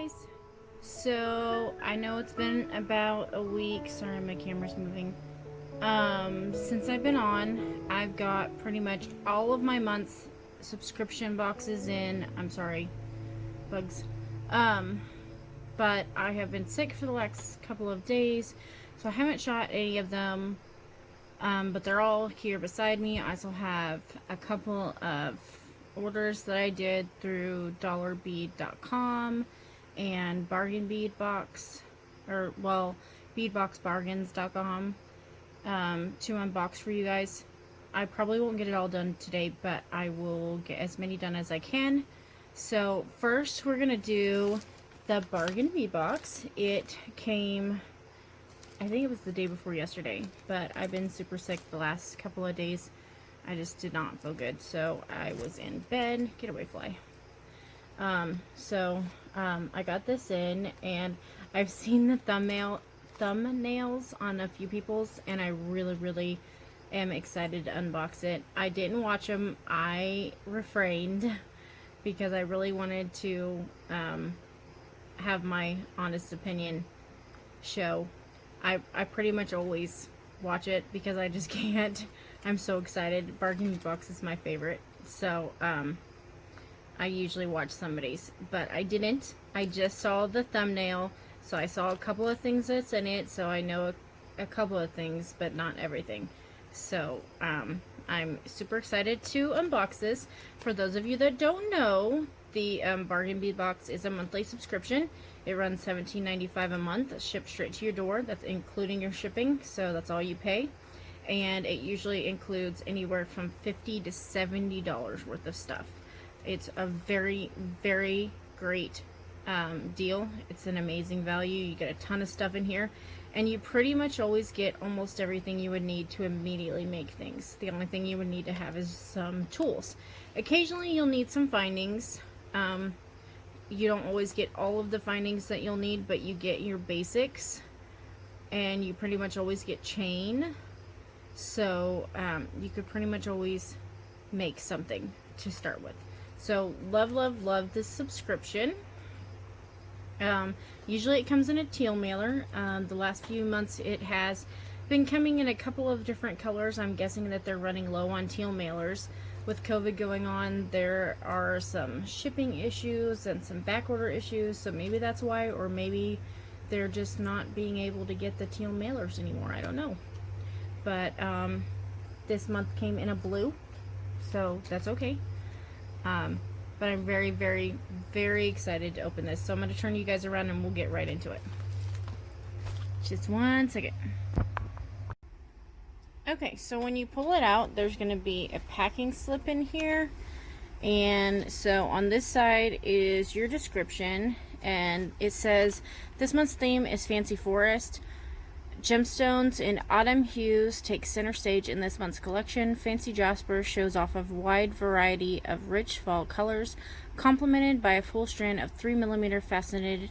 guys, so I know it's been about a week. Sorry, my camera's moving. Since I've been on, I've got pretty much all of my month's subscription boxes in. I'm sorry, bugs. But I have been sick for the last couple of days, so I haven't shot any of them. But they're all here beside me. I also have a couple of orders that I did through dollarbead.com and Bargain Bead Box, or well, beadboxbargains.com, to unbox for you guys. I probably won't get it all done today, but I will get as many done as I can. So first we're gonna do the Bargain Bead Box. It came, I think it was the day before yesterday, but I've been super sick the last couple of days. I just did not feel good, so I was in bed. Get away, fly. I got this in, and I've seen the thumbnails on a few people's, and I really am excited to unbox it. I didn't watch them. I refrained because I really wanted to have my honest opinion show. I pretty much always watch it because I just can't. I'm so excited. Bargain Bead Box is my favorite. So, I usually watch somebody's, but I didn't. I just saw the thumbnail, so I saw a couple of things that's in it, so I know a couple of things, but not everything. So, I'm super excited to unbox this. For those of you that don't know, the Bargain Bead Box is a monthly subscription. It runs $17.95 a month, shipped straight to your door. That's including your shipping, so that's all you pay. And it usually includes anywhere from $50 to $70 worth of stuff. It's a very great deal. It's an amazing value. You get a ton of stuff in here, and you pretty much always get almost everything you would need to immediately make things. The only thing you would need to have is some tools. Occasionally you'll need some findings. You don't always get all of the findings that you'll need, but you get your basics, and you pretty much always get chain. So you could pretty much always make something to start with. So love this subscription. Usually it comes in a teal mailer. The last few months it has been coming in a couple of different colors. I'm guessing that they're running low on teal mailers. With COVID going on, there are some shipping issues and some back order issues, so maybe that's why, or maybe they're just not being able to get the teal mailers anymore. I don't know. But this month came in a blue, so that's okay. But I'm very excited to open this. So I'm going to turn you guys around and we'll get right into it. Just one second. Okay, so when you pull it out, there's going to be a packing slip in here. And so on this side is your description, and it says, this month's theme is Fancy Forest. Gemstones in autumn hues take center stage in this month's collection. Fancy Jasper shows off a wide variety of rich fall colors, complemented by a full strand of 3mm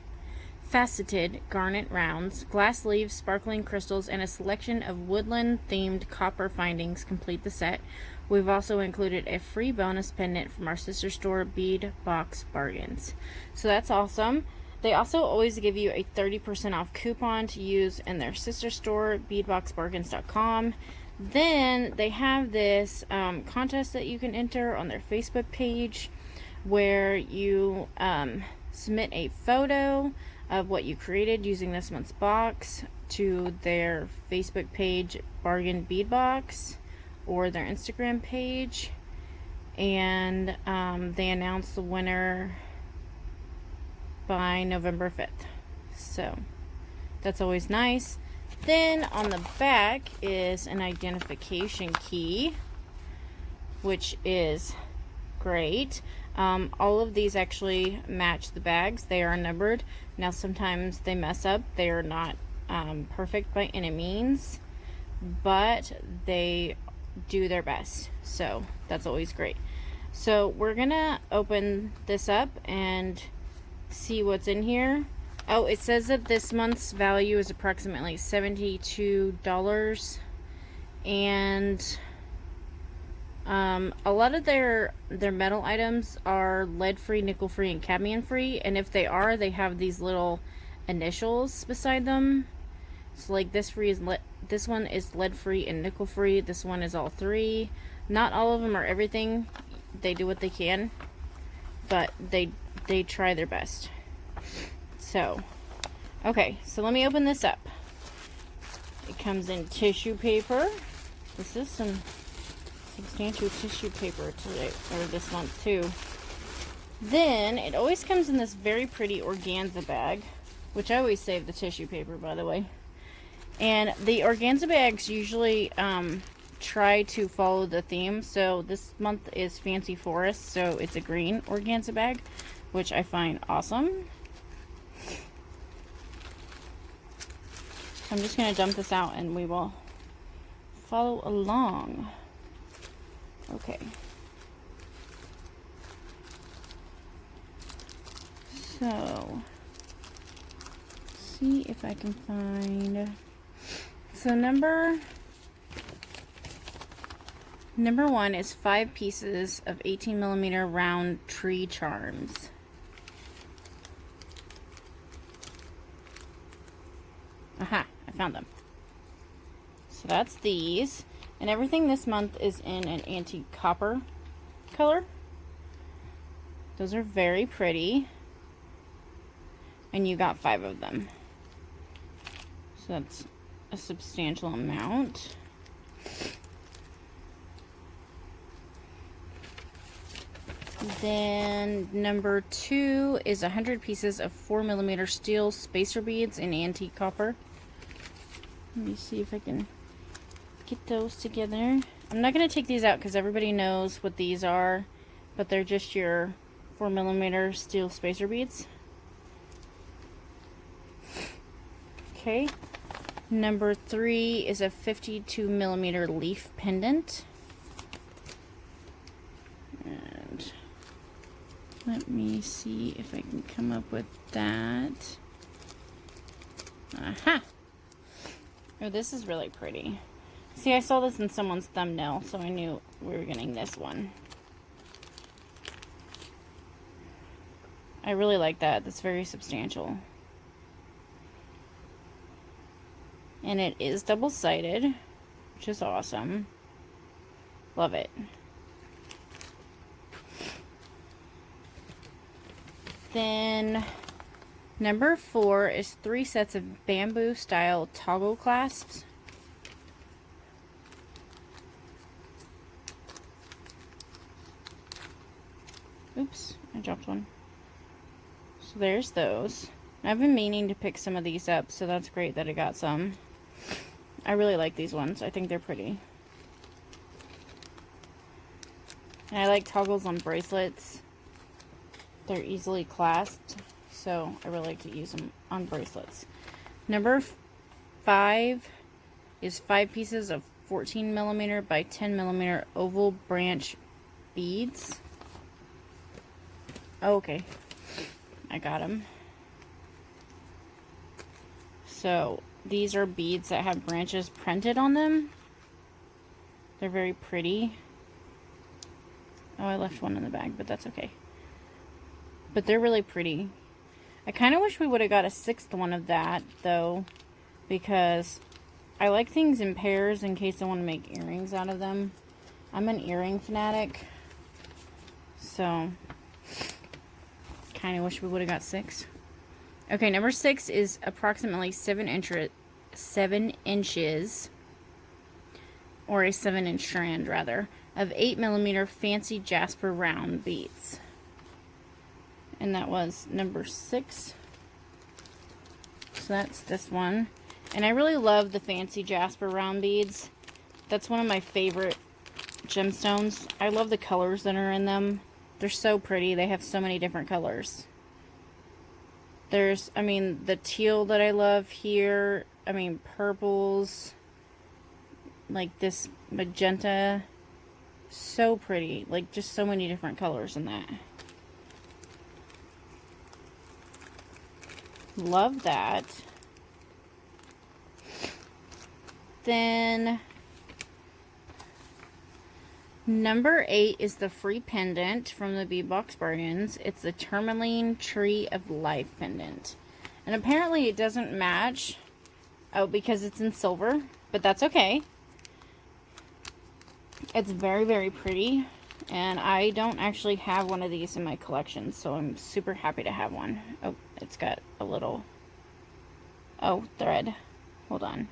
faceted garnet rounds. Glass leaves, sparkling crystals, and a selection of woodland-themed copper findings complete the set. We've also included a free bonus pendant from our sister store, Bead Box Bargains. So that's awesome. They also always give you a 30% off coupon to use in their sister store, beadboxbargains.com. Then they have this contest that you can enter on their Facebook page, where you submit a photo of what you created using this month's box to their Facebook page, Bargain Bead Box, or their Instagram page, and they announce the winner by November 5th. So that's always nice. Then on the back is an identification key, which is great. All of these actually match the bags. They are numbered. Now sometimes they mess up. They are not perfect by any means, but they do their best. So that's always great. So we're gonna open this up and see what's in here. Oh, it says that this month's value is approximately $72, and A lot of their metal items are lead-free, nickel-free, and cadmium-free, and if they are, they have these little initials beside them. So like this one is lead-free and nickel-free. This one is all three. Not all of them are everything. They do what they can, but they try their best. So, okay, so let me open this up. It comes in tissue paper. This is some substantial tissue paper today, or this month too. Then it always comes in this very pretty organza bag, which I always save the tissue paper, by the way. And the organza bags usually try to follow the theme. So this month is Fancy Forest, so it's a green organza bag, which I find awesome. I'm just going to dump this out and we will follow along. Okay. So, see if I can find. So number 1 is 5 pieces of 18mm round tree charms. Aha, I found them. So that's these. And everything this month is in an antique copper color. Those are very pretty. And you got 5 of them. So that's a substantial amount. Then number 2 is 100 pieces of 4mm steel spacer beads in antique copper. Let me see if I can get those together. I'm not going to take these out because everybody knows what these are, but they're just your 4mm steel spacer beads. Okay. Number 3 is a 52mm leaf pendant. And let me see if I can come up with that. Aha! Oh, this is really pretty. See, I saw this in someone's thumbnail, so I knew we were getting this one. I really like that. That's very substantial. And it is double-sided, which is awesome. Love it. Then number 4 is 3 sets of bamboo style toggle clasps. Oops, I dropped one. So there's those. I've been meaning to pick some of these up, so that's great that I got some. I really like these ones. I think they're pretty. And I like toggles on bracelets. They're easily clasped, so I really like to use them on bracelets. Number 5 is 5 pieces of 14mm by 10mm oval branch beads. Oh, okay, I got them. So these are beads that have branches printed on them. They're very pretty. Oh, I left one in the bag, but that's okay. But they're really pretty. I kind of wish we would have got a 6th one of that, though, because I like things in pairs in case I want to make earrings out of them. I'm an earring fanatic, so kind of wish we would have got 6. Okay, number 6 is approximately 7 inches, or a 7-inch strand, rather, of 8mm fancy jasper round beads. And that was number 6. So that's this one. And I really love the fancy jasper round beads. That's one of my favorite gemstones. I love the colors that are in them. They're so pretty. They have so many different colors. There's, I mean, the teal that I love here. I mean, purples. Like this magenta. So pretty. Like, just so many different colors in that. Love that. Then Number 8 is the free pendant from the Bead Box Bargains. It's the Tourmaline Tree of Life pendant. And apparently it doesn't match. Oh, because it's in silver. But that's okay. It's very, very pretty. And I don't actually have one of these in my collection. So I'm super happy to have one. Oh, it's got a little... Oh, thread. Hold on.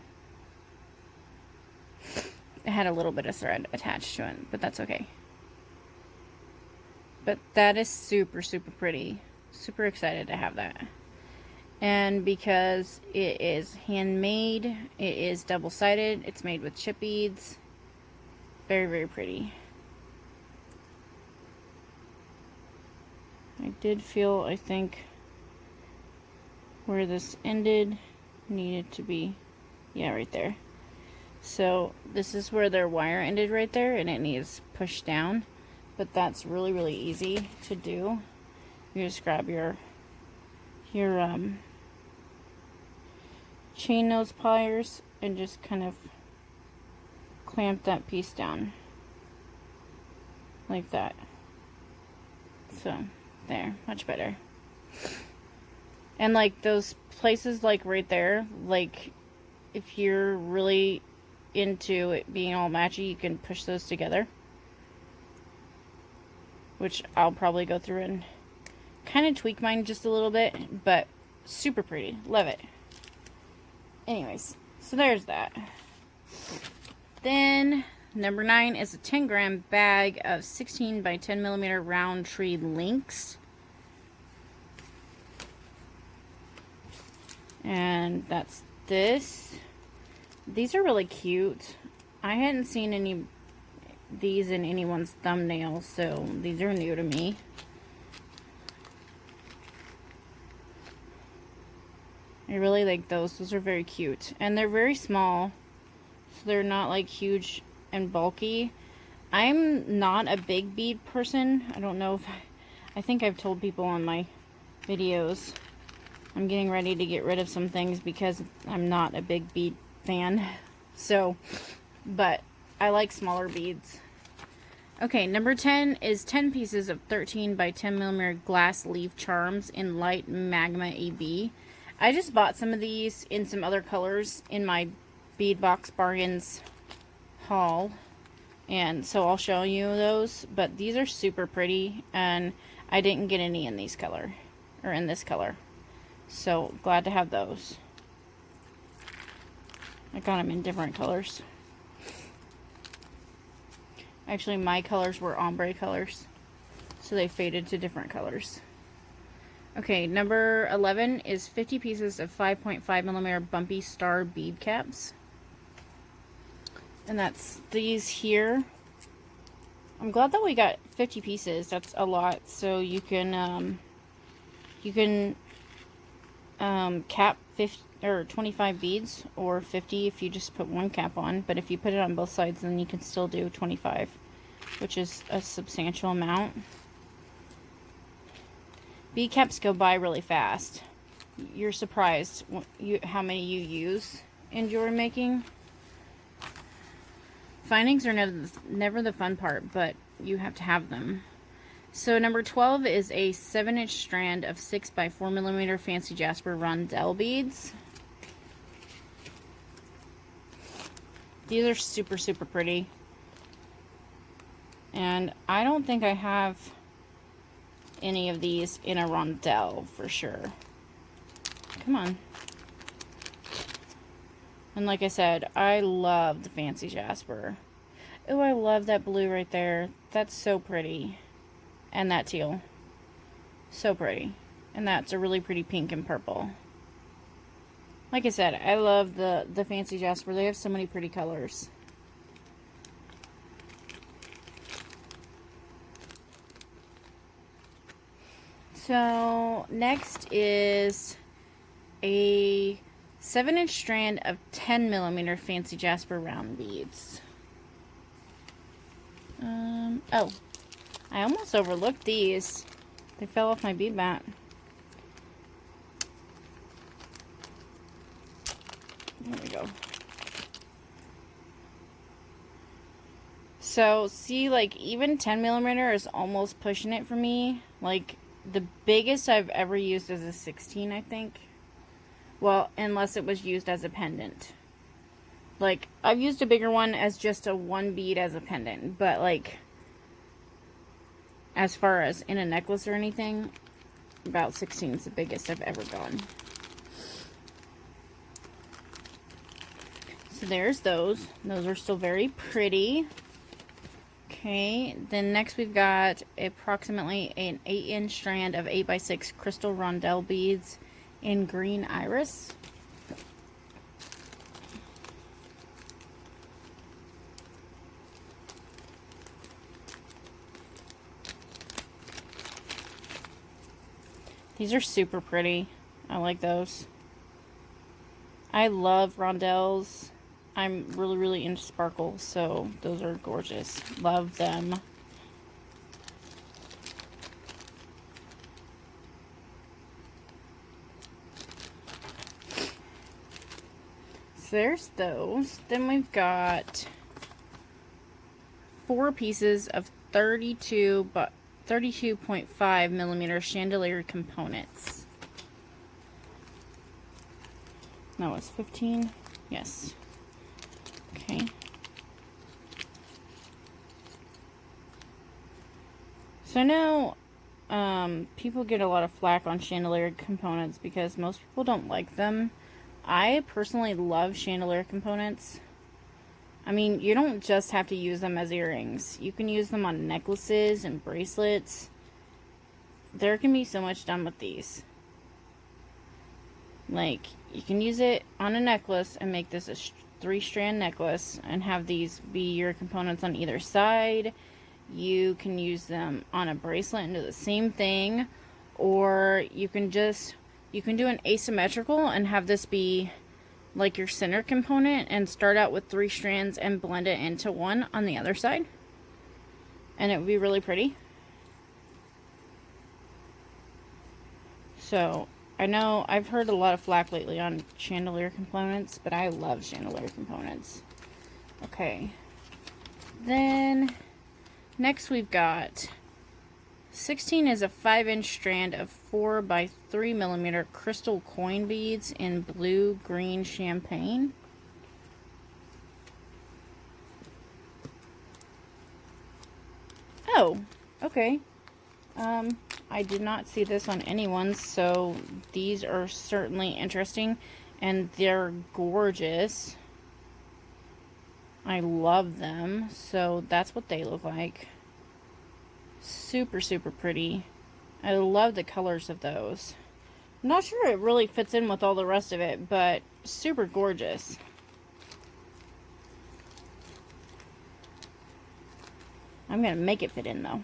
It had a little bit of thread attached to it, but that's okay. But that is super, super pretty. Super excited to have that. And because it is handmade, it is double-sided, it's made with chip beads. Very, very pretty. I did feel, I think, where this ended needed to be, yeah, right there. So this is where their wire ended right there, and it needs pushed down, but that's really, really easy to do. You just grab your chain nose pliers and just kind of clamp that piece down like that. So there, much better. And like those places like right there, like if you're really into it being all matchy, you can push those together, which I'll probably go through and kind of tweak mine just a little bit, but super pretty. Love it. Anyways, so there's that. Then number 9 is a 10-gram bag of 16 by 10 millimeter round tree links. And that's this. These are really cute. I hadn't seen any these in anyone's thumbnail, so these are new to me. I really like those. Those are very cute. And they're very small, so they're not like huge and bulky. I'm not a big bead person. I don't know if I think I've told people on my videos I'm getting ready to get rid of some things because I'm not a big bead fan. So, but I like smaller beads. Okay, number 10 is 10 pieces of 13 by 10 millimeter glass leaf charms in light magma EB. I just bought some of these in some other colors in my Bead Box Bargains haul, and so I'll show you those. But these are super pretty, and I didn't get any in these color, or in this color. So glad to have those. I got them in different colors. Actually, my colors were ombre colors, so they faded to different colors. Okay, number 11 is 50 pieces of 5.5 millimeter bumpy star bead caps. And that's these here. I'm glad that we got 50 pieces. That's a lot. So you can cap 50 or 25 beads, or 50 if you just put one cap on. But if you put it on both sides, then you can still do 25, which is a substantial amount. Bead caps go by really fast. You're surprised how many you use in jewelry making. Findings are never the fun part, but you have to have them. So number 12 is a 7-inch strand of 6 by 4 millimeter fancy jasper rondelle beads. These are super, super pretty. And I don't think I have any of these in a rondelle for sure. Come on. And like I said, I love the fancy jasper. Oh, I love that blue right there. That's so pretty. And that teal. So pretty. And that's a really pretty pink and purple. Like I said, I love the fancy jasper. They have so many pretty colors. So next is a 7-inch strand of 10 millimeter fancy jasper round beads. Oh, I almost overlooked these. They fell off my bead mat. There we go. So, see, like, even 10 millimeter is almost pushing it for me. Like, the biggest I've ever used is a 16, I think. Well, unless it was used as a pendant. Like, I've used a bigger one as just a one bead as a pendant. But, like, as far as in a necklace or anything, about 16 is the biggest I've ever gone. So there's those. Those are still very pretty. Okay, then next we've got approximately an 8-inch strand of 8x6 crystal rondelle beads in green iris. These are super pretty. I like those. I love rondelles. I'm really into sparkles, so those are gorgeous. Love them. So there's those. Then we've got 4 pieces of 32.5 millimeter chandelier components. That was 15. Yes. Okay. So now, people get a lot of flack on chandelier components because most people don't like them. I personally love chandelier components. I mean, you don't just have to use them as earrings. You can use them on necklaces and bracelets. There can be so much done with these. Like, you can use it on a necklace and make this a 3-strand necklace and have these be your components on either side. You can use them on a bracelet and do the same thing, or you can do an asymmetrical and have this be like your center component and start out with 3 strands and blend it into one on the other side, and it would be really pretty. So I know I've heard a lot of flack lately on chandelier components, but I love chandelier components. Okay, then next we've got 16 is a 5-inch strand of 4x3 millimeter crystal coin beads in blue, green, champagne. Oh, okay. I did not see this on anyone's, so these are certainly interesting, and they're gorgeous. I love them, so that's what they look like. Super pretty. I love the colors of those. I'm not sure it really fits in with all the rest of it, but super gorgeous. I'm gonna make it fit in though.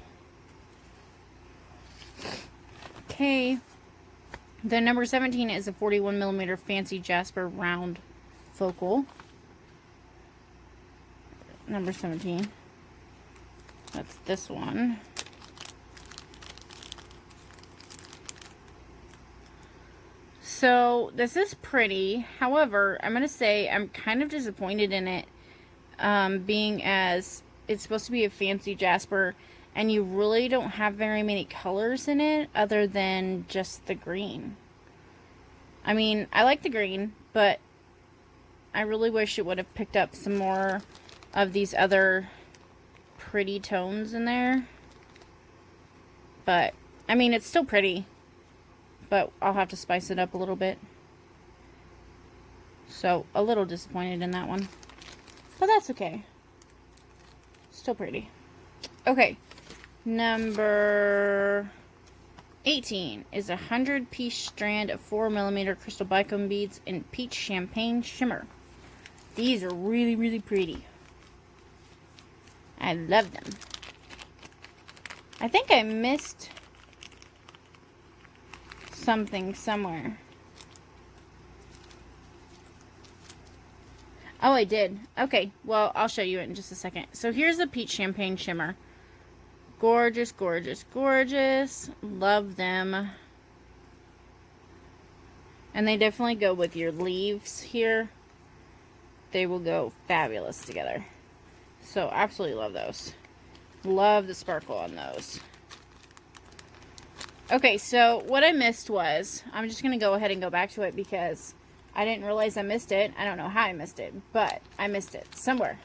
Okay, the number 17 is a 41 millimeter fancy jasper round focal. Number 17. That's this one. So this is pretty. However, I'm gonna say I'm kind of disappointed in it, being as it's supposed to be a fancy jasper, and you really don't have very many colors in it other than just the green. I mean, I like the green, but I really wish it would have picked up some more of these other pretty tones in there. But, I mean, it's still pretty, but I'll have to spice it up a little bit. So, a little disappointed in that one. But that's okay. Still pretty. Okay. Number 18 is a 100-piece strand of 4 millimeter crystal bicone beads in peach champagne shimmer. These are really pretty. I love them. I think I missed something somewhere. Oh, I did. Okay, well, I'll show you it in just a second. So here's the peach champagne shimmer. Gorgeous. Love them. And they definitely go with your leaves here. They will go fabulous together. So absolutely love those. Love the sparkle on those. Okay, so what I missed was, I'm just going to go ahead and go back to it because I didn't realize I missed it. I don't know how I missed it, but I missed it somewhere.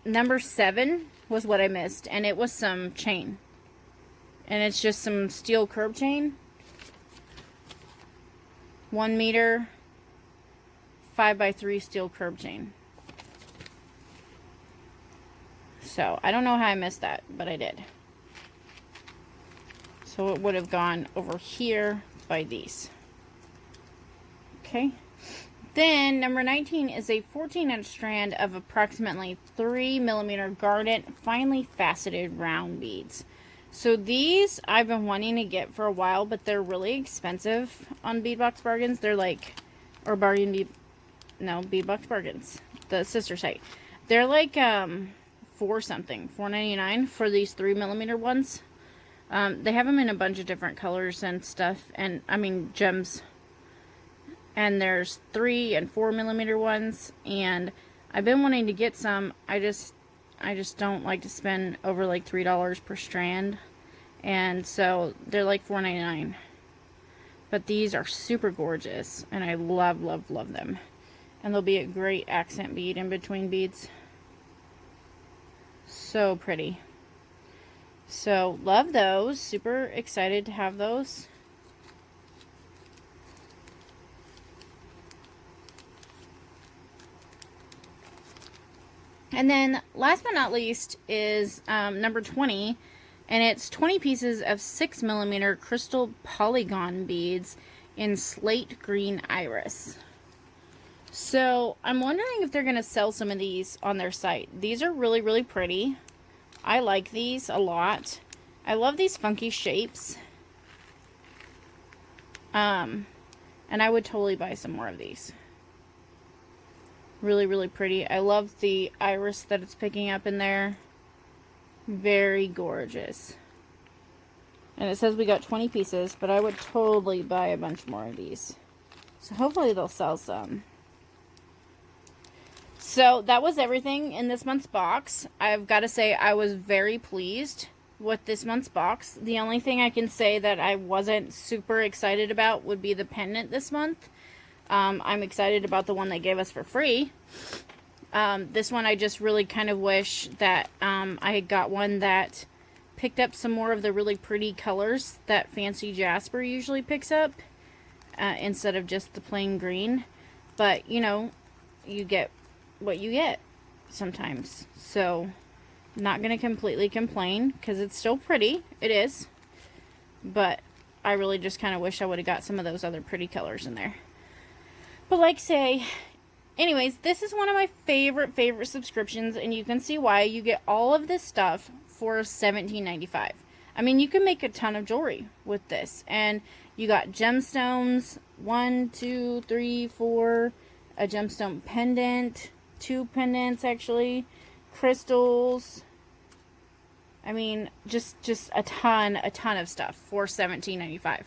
Number 7 was what I missed, and it was some chain. And it's just some steel curb chain. 1 meter, 5x3 steel curb chain. So, I don't know how I missed that, but I did. So, it would have gone over here by these. Okay. Then, number 19 is a 14-inch strand of approximately 3mm garnet, finely faceted round beads. So, these I've been wanting to get for a while, but they're really expensive on Bead Box Bargains. They're like, or Bargain Bead, no, Bead Box Bargains, the sister site. They're like, $4.99 for these 3mm ones. They have them in a bunch of different colors and stuff, and I mean gems. And there's 3 and 4mm ones, and I've been wanting to get some. I just don't like to spend over like $3 per strand, and so they're like $4.99. But these are super gorgeous, and I love, love, love them. And they'll be a great accent bead in between beads. So pretty. So, love those. Super excited to have those. And then, last but not least, is number 20. And it's 20 pieces of 6mm crystal polygon beads in slate green iris. So, I'm wondering if they're going to sell some of these on their site. These are really, really pretty. I like these a lot. I love these funky shapes. And I would totally buy some more of these. Really, really pretty. I love the iris that it's picking up in there. Very gorgeous. And it says we got 20 pieces, but I would totally buy a bunch more of these. So hopefully they'll sell some. So that was everything in this month's box. I've got to say I was very pleased with this month's box. The only thing I can say that I wasn't super excited about would be the pendant this month. I'm excited about the one they gave us for free. This one I just really kind of wish that I had got one that picked up some more of the really pretty colors that Fancy Jasper usually picks up instead of just the plain green. But, you know, you get what you get sometimes. So, not going to completely complain because it's still pretty. It is. But I really just kind of wish I would have got some of those other pretty colors in there. But like say, anyways, this is one of my favorite subscriptions, and you can see why. You get all of this stuff for $17.95. I mean, you can make a ton of jewelry with this. And you got gemstones, 1, 2, 3, 4, a gemstone pendant, 2 pendants actually, crystals. I mean, just a ton of stuff for $17.95.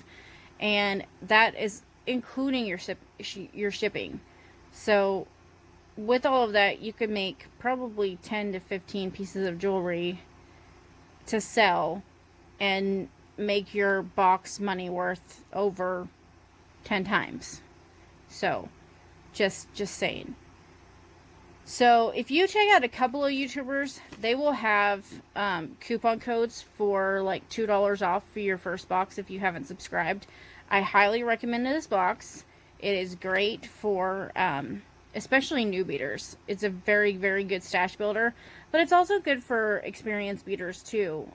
And that is including your shipping. So with all of that, you could make probably 10 to 15 pieces of jewelry to sell and make your box money worth over 10 times. So just saying. So if you check out a couple of YouTubers, they will have coupon codes for like $2 off for your first box if you haven't subscribed. I highly recommend this box. It is great for especially new beaders. It's a very good stash builder, but it's also good for experienced beaders too.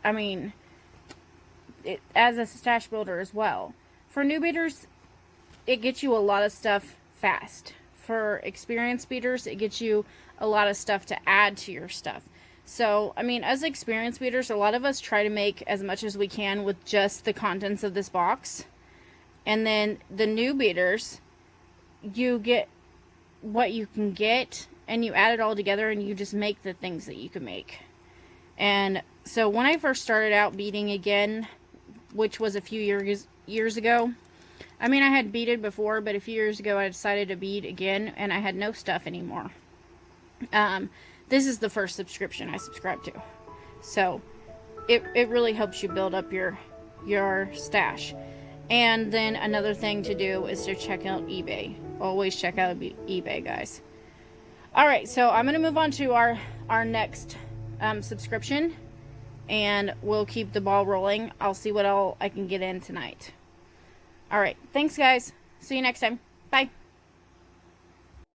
I mean, as a stash builder as well. For new beaders, it gets you a lot of stuff fast. For experienced beaders, it gets you a lot of stuff to add to your stuff. So, I mean, as experienced beaders, a lot of us try to make as much as we can with just the contents of this box. And then the new beaders, you get what you can get, and you add it all together, and you just make the things that you can make. And so when I first started out beading again, which was a few years ago, I mean, I had beaded before, but a few years ago I decided to bead again, and I had no stuff anymore. This is the first subscription I subscribed to. So, it really helps you build up your stash. And then another thing to do is to check out eBay. Always check out eBay, guys. Alright, so I'm going to move on to our next subscription. And we'll keep the ball rolling. I'll see what all I can get in tonight. Alright, thanks guys. See you next time. Bye.